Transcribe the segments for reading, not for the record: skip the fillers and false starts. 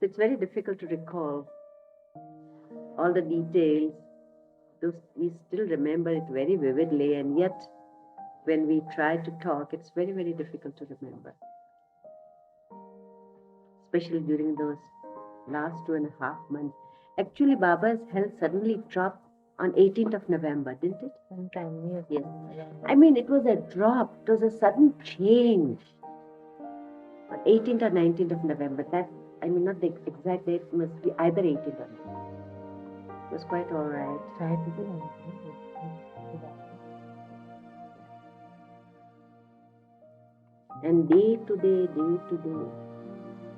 So it's very difficult to recall all the details. Those, we still remember it very vividly, and yet when we try to talk, it's very, very difficult to remember. Especially during those last 2.5 months. Actually, Baba's health suddenly dropped on 18th of November, didn't it? Sometime, yes. Yes. I mean, it was a drop. It was a sudden change. On 18th or 19th of November. That, I mean, not the exact date. It must be either 18th or 19th. It was quite all right. Try to do And day to day, day to day.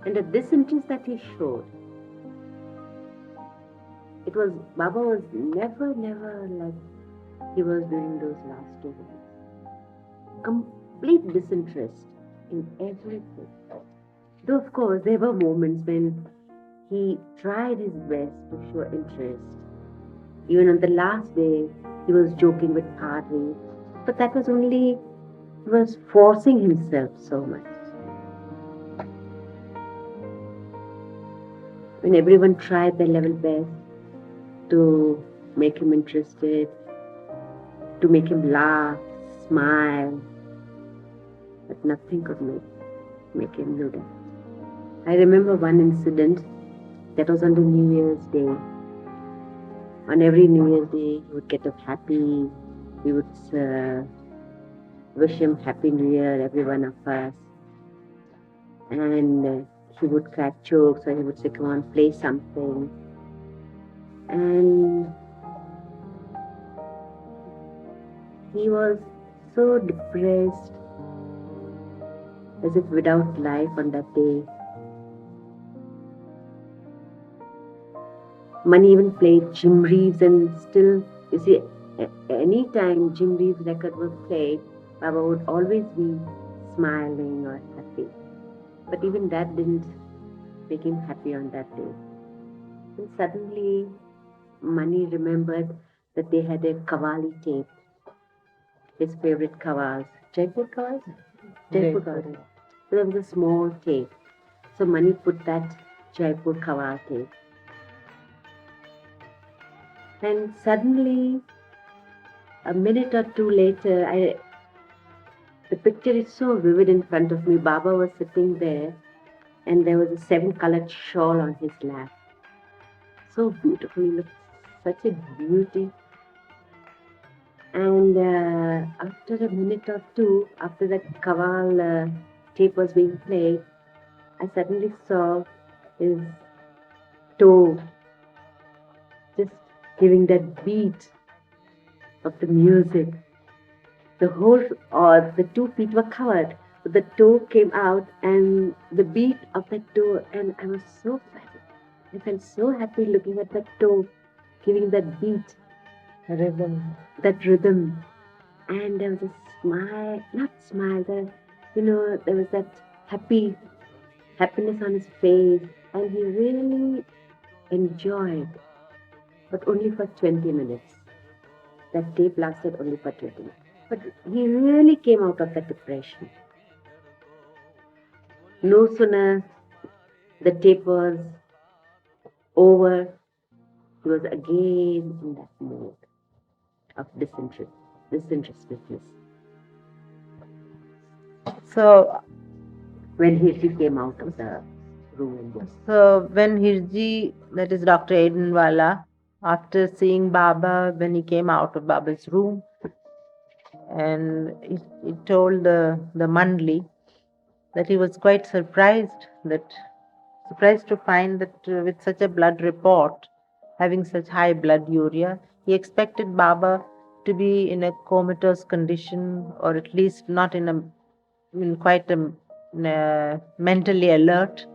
And the disinterest that he showed, it was, Baba was never like he was during those last 2 weeks. Complete disinterest in everything. Though, of course, there were moments when he tried his best to show interest. Even on the last day, he was joking with Parvi, but that was only, he was forcing himself so much. When everyone tried their level best to make him interested, to make him laugh, smile, but nothing could make him do that. I remember one incident that was on the New Year's Day. On every New Year's Day, he would get up happy. We would wish him Happy New Year, every one of us. And he would crack jokes, or he would say, come on, play something. And he was so depressed, as if without life on that day. Mani even played Jim Reeves, and still, you see, any time Jim Reeves' record was played, Baba would always be smiling or happy. But even that didn't make him happy on that day. And suddenly, Mani remembered that they had a Qawwali tape, his favorite Qawwals. Jaipur Qawwals? Jaipur Qawwals. So there was a small tape. So Mani put that Jaipur Qawwal tape. And suddenly, a minute or two later, the picture is so vivid in front of me. Baba was sitting there, and there was a 7-colored shawl on his lap. So beautiful, he looked such a beauty. And after a minute or two, after that Qawwal tape was being played, I suddenly saw his toe just giving that beat of the music. The whole, or the 2 feet were covered, but the toe came out and the beat of that toe, and I was so happy. I felt so happy looking at that toe, giving that beat, that rhythm. And there was a smile, not smile, there was that happiness on his face, and he really enjoyed, but only for 20 minutes. That tape lasted only for 20 minutes. But he really came out of that depression. No sooner the tape was over, he was again in that mood of disinterestedness. So, when he came out of the room. So when Hirji, that is Dr. Aidenwala, after seeing Baba, when he came out of Baba's room, and he told the Mandali that he was quite surprised to find that with such a blood report, having such high blood urea, he expected Baba to be in a comatose condition, or at least not quite mentally alert.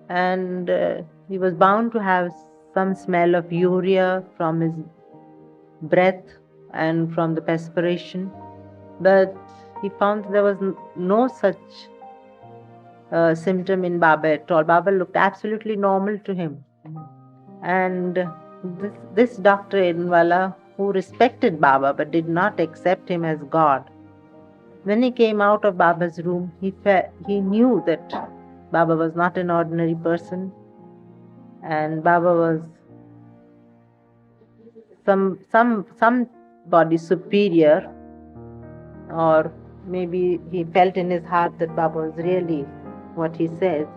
And he was bound to have some smell of urea from his breath and from the perspiration, but he found there was no such symptom in Baba at all. Baba looked absolutely normal to him. And this Dr. Aidenwala, who respected Baba but did not accept him as God, when he came out of Baba's room, he knew that Baba was not an ordinary person. and Baba was somebody superior, or maybe he felt in his heart that Baba was really what he says.